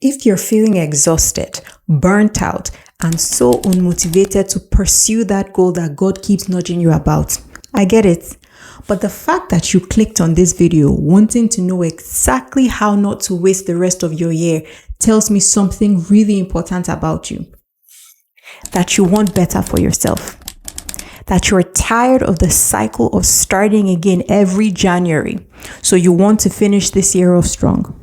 If you're feeling exhausted, burnt out, and so unmotivated to pursue that goal that God keeps nudging you about, I get it. But the fact that you clicked on this video wanting to know exactly how not to waste the rest of your year tells me something really important about you. That you want better for yourself. That you're tired of the cycle of starting again every January. So you want to finish this year off strong.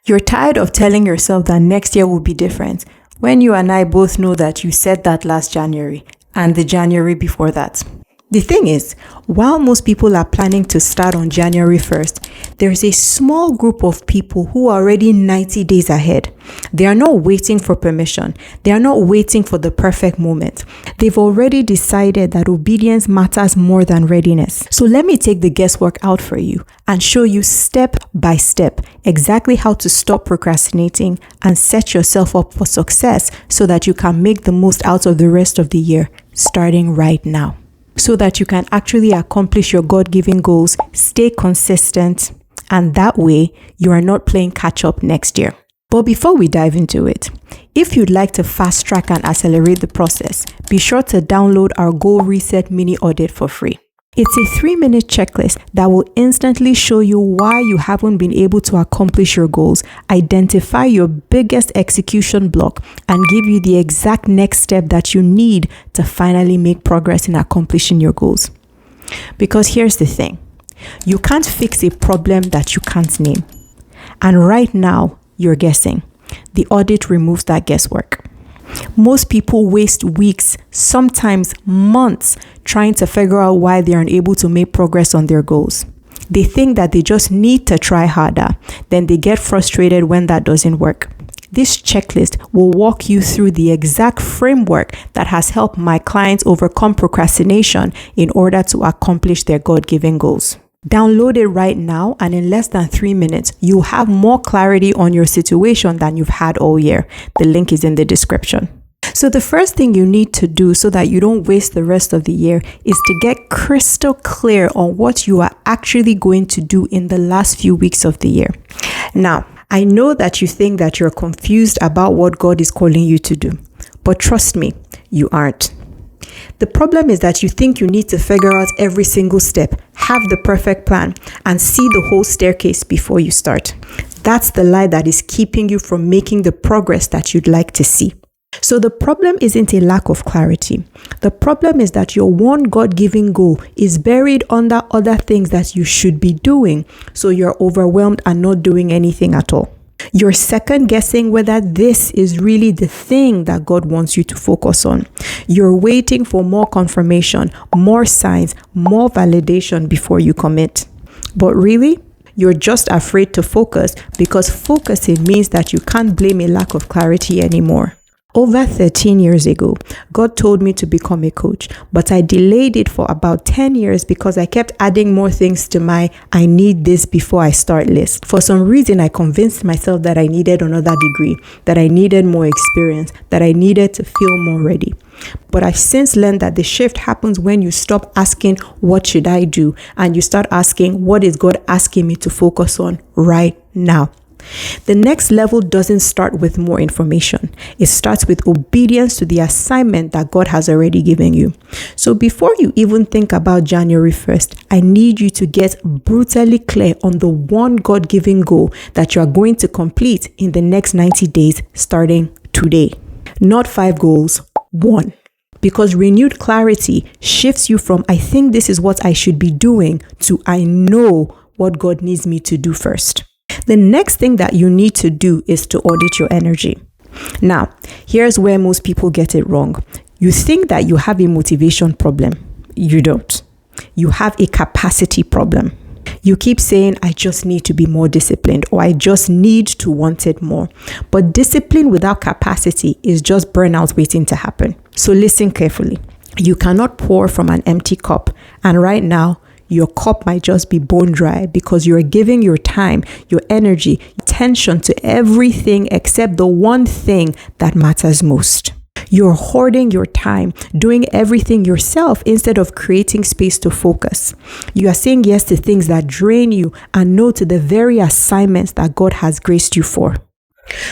You're tired of telling yourself that next year will be different when you and I both know that you said that last January and the January before that. The thing is, while most people are planning to start on January 1st, there's a small group of people who are already 90 days ahead. They are not waiting for permission. They are not waiting for the perfect moment. They've already decided that obedience matters more than readiness. So let me take the guesswork out for you and show you step by step exactly how to stop procrastinating and set yourself up for success so that you can make the most out of the rest of the year, starting right now. So that you can actually accomplish your God-given goals, stay consistent, and that way you are not playing catch-up next year. But before we dive into it, if you'd like to fast-track and accelerate the process, be sure to download our Goal Reset Mini Audit for free. It's a 3-minute checklist that will instantly show you why you haven't been able to accomplish your goals, identify your biggest execution block, and give you the exact next step that you need to finally make progress in accomplishing your goals. Because here's the thing, you can't fix a problem that you can't name. And right now, you're guessing. The audit removes that guesswork. Most people waste weeks, sometimes months, trying to figure out why they are unable to make progress on their goals. They think that they just need to try harder, then they get frustrated when that doesn't work. This checklist will walk you through the exact framework that has helped my clients overcome procrastination in order to accomplish their God-given goals. Download it right now, and in less than 3 minutes, you'll have more clarity on your situation than you've had all year. The link is in the description. So the first thing you need to do so that you don't waste the rest of the year is to get crystal clear on what you are actually going to do in the last few weeks of the year. Now, I know that you think that you're confused about what God is calling you to do, but trust me, you aren't. The problem is that you think you need to figure out every single step, have the perfect plan, and see the whole staircase before you start. That's the lie that is keeping you from making the progress that you'd like to see. So the problem isn't a lack of clarity. The problem is that your one God-given goal is buried under other things that you should be doing, so you're overwhelmed and not doing anything at all. You're second guessing whether this is really the thing that God wants you to focus on. You're waiting for more confirmation, more signs, more validation before you commit. But really, you're just afraid to focus because focusing means that you can't blame a lack of clarity anymore. Over 13 years ago, God told me to become a coach, but I delayed it for about 10 years because I kept adding more things to my "I need this before I start" list. For some reason, I convinced myself that I needed another degree, that I needed more experience, that I needed to feel more ready. But I've since learned that the shift happens when you stop asking, "What should I do?" and you start asking, "What is God asking me to focus on right now?" The next level doesn't start with more information. It starts with obedience to the assignment that God has already given you. So before you even think about January 1st, I need you to get brutally clear on the one God-given goal that you are going to complete in the next 90 days starting today. Not 5 goals, 1. Because renewed clarity shifts you from "I think this is what I should be doing" to "I know what God needs me to do first." The next thing that you need to do is to audit your energy. Now, here's where most people get it wrong. You think that you have a motivation problem. You don't. You have a capacity problem. You keep saying, "I just need to be more disciplined," or "I just need to want it more." But discipline without capacity is just burnout waiting to happen. So listen carefully. You cannot pour from an empty cup. And right now, your cup might just be bone dry because you're giving your time, your energy, attention to everything except the one thing that matters most. You're hoarding your time, doing everything yourself instead of creating space to focus. You are saying yes to things that drain you and no to the very assignments that God has graced you for.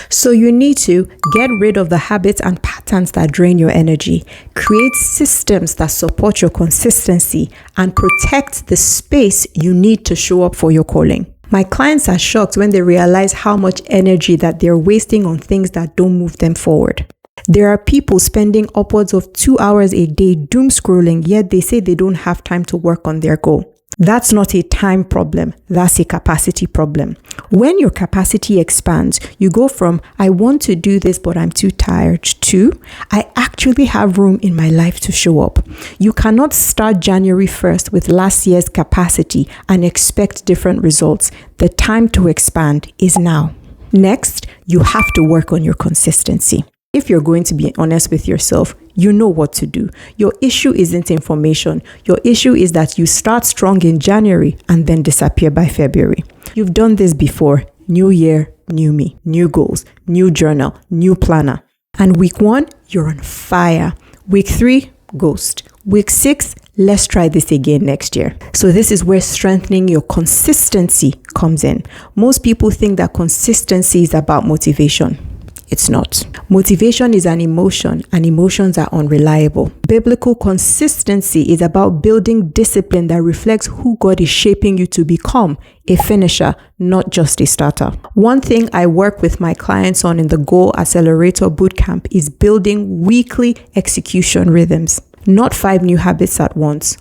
So you need to get rid of the habits and patterns that drain your energy, create systems that support your consistency, and protect the space you need to show up for your calling. My clients are shocked when they realize how much energy that they're wasting on things that don't move them forward. There are people spending upwards of 2 hours a day doom scrolling, yet they say they don't have time to work on their goal. That's not a time problem, that's a capacity problem. When your capacity expands, you go from, I want to do this but I'm too tired, to, I actually have room in my life to show up. You cannot start January 1st with last year's capacity and expect different results. The time to expand is now. Next, you have to work on your consistency. If you're going to be honest with yourself, you know what to do. Your issue isn't information. Your issue is that you start strong in January and then disappear by February. You've done this before. New year, new me, new goals, new journal, new planner. And week 1, you're on fire. Week 3, ghost. Week 6, let's try this again next year. So this is where strengthening your consistency comes in. Most people think that consistency is about motivation. It's not. Motivation is an emotion, and emotions are unreliable. Biblical consistency is about building discipline that reflects who God is shaping you to become, a finisher, not just a starter. One thing I work with my clients on in the Goal Accelerator Bootcamp is building weekly execution rhythms, not 5 new habits at once.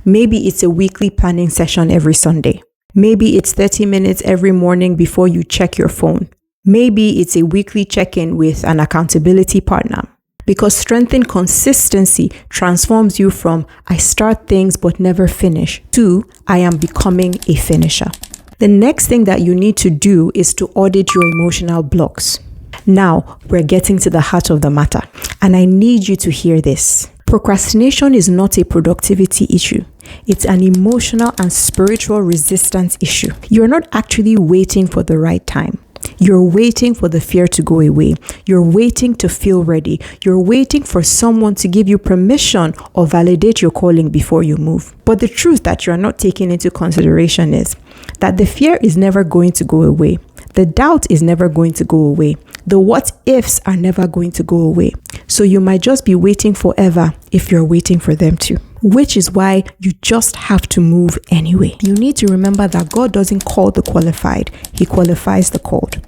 Maybe it's a weekly planning session every Sunday. Maybe it's 30 minutes every morning before you check your phone. Maybe it's a weekly check-in with an accountability partner. Because strengthened consistency transforms you from I start things but never finish to I am becoming a finisher. The next thing that you need to do is to audit your emotional blocks. Now, we're getting to the heart of the matter, and I need you to hear this. Procrastination is not a productivity issue. It's an emotional and spiritual resistance issue. You're not actually waiting for the right time. You're waiting for the fear to go away. You're waiting to feel ready. You're waiting for someone to give you permission or validate your calling before you move. But the truth that you're not taking into consideration is that the fear is never going to go away. The doubt is never going to go away. The what ifs are never going to go away. So you might just be waiting forever if you're waiting for them to. Which is why you just have to move anyway. You need to remember that God doesn't call the qualified, He qualifies the called.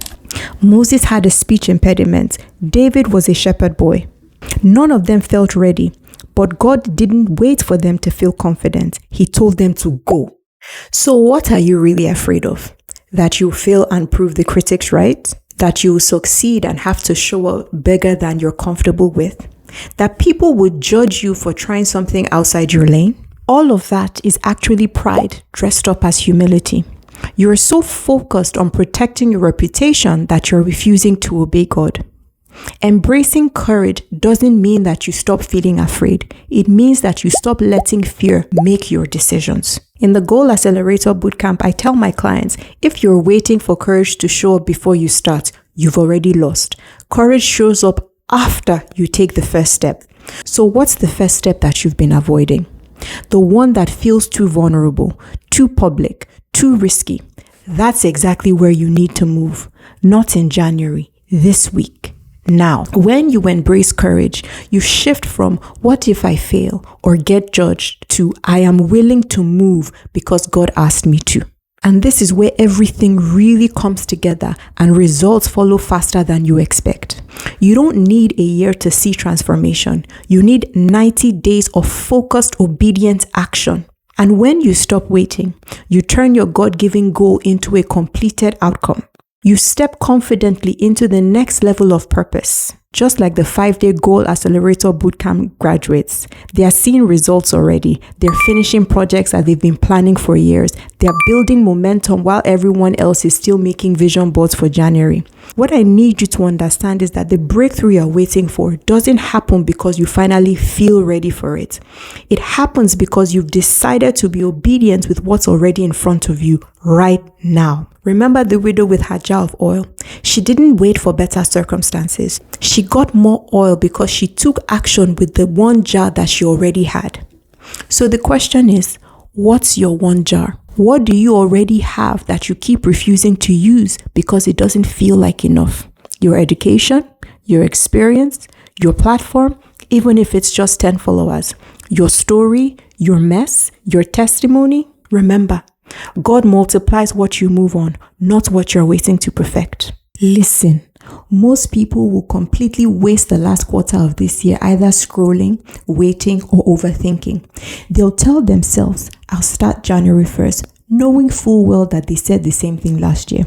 Moses had a speech impediment. David was a shepherd boy. None of them felt ready, but God didn't wait for them to feel confident. He told them to go. So what are you really afraid of? That you fail and prove the critics right? That you succeed and have to show up bigger than you're comfortable with? That people would judge you for trying something outside your lane? All of that is actually pride dressed up as humility. You're so focused on protecting your reputation that you're refusing to obey God. Embracing courage doesn't mean that you stop feeling afraid. It means that you stop letting fear make your decisions. In the Goal Accelerator Bootcamp, I tell my clients, if you're waiting for courage to show up before you start, you've already lost. Courage shows up after you take the first step. So what's the first step that you've been avoiding? The one that feels too vulnerable, too public, too risky. That's exactly where you need to move. Not in January, this week. Now, when you embrace courage, you shift from what if I fail or get judged to I am willing to move because God asked me to. And this is where everything really comes together and results follow faster than you expect. You don't need a year to see transformation. You need 90 days of focused, obedient action. And when you stop waiting, you turn your God-given goal into a completed outcome. You step confidently into the next level of purpose. Just like the 5-day Goal Accelerator Bootcamp graduates, they are seeing results already. They're finishing projects that they've been planning for years. They're building momentum while everyone else is still making vision boards for January. What I need you to understand is that the breakthrough you're waiting for doesn't happen because you finally feel ready for it. It happens because you've decided to be obedient with what's already in front of you right now. Remember the widow with her jar of oil? She didn't wait for better circumstances. She got more oil because she took action with the one jar that she already had. So the question is, what's your one jar? What do you already have that you keep refusing to use because it doesn't feel like enough? Your education, your experience, your platform, even if it's just 10 followers, your story, your mess, your testimony. Remember, God multiplies what you move on, not what you're waiting to perfect. Listen, most people will completely waste the last quarter of this year either scrolling, waiting, or overthinking. They'll tell themselves, I'll start January 1st, knowing full well that they said the same thing last year.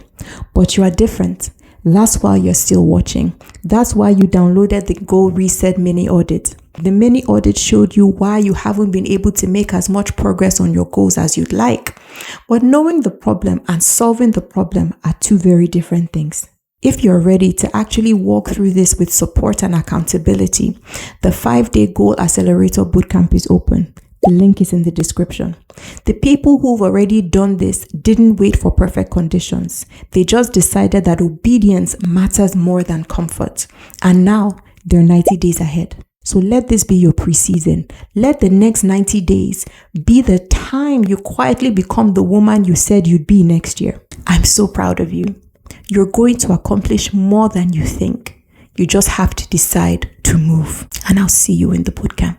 But you are different. That's why you're still watching. That's why you downloaded the Goal Reset mini audit. The mini audit showed you why you haven't been able to make as much progress on your goals as you'd like. But knowing the problem and solving the problem are two very different things. If you're ready to actually walk through this with support and accountability, the 5-day Goal Accelerator Bootcamp is open. The link is in the description. The people who've already done this didn't wait for perfect conditions. They just decided that obedience matters more than comfort. And now they're 90 days ahead. So let this be your preseason. Let the next 90 days be the time you quietly become the woman you said you'd be next year. I'm so proud of you. You're going to accomplish more than you think. You just have to decide to move. And I'll see you in the bootcamp.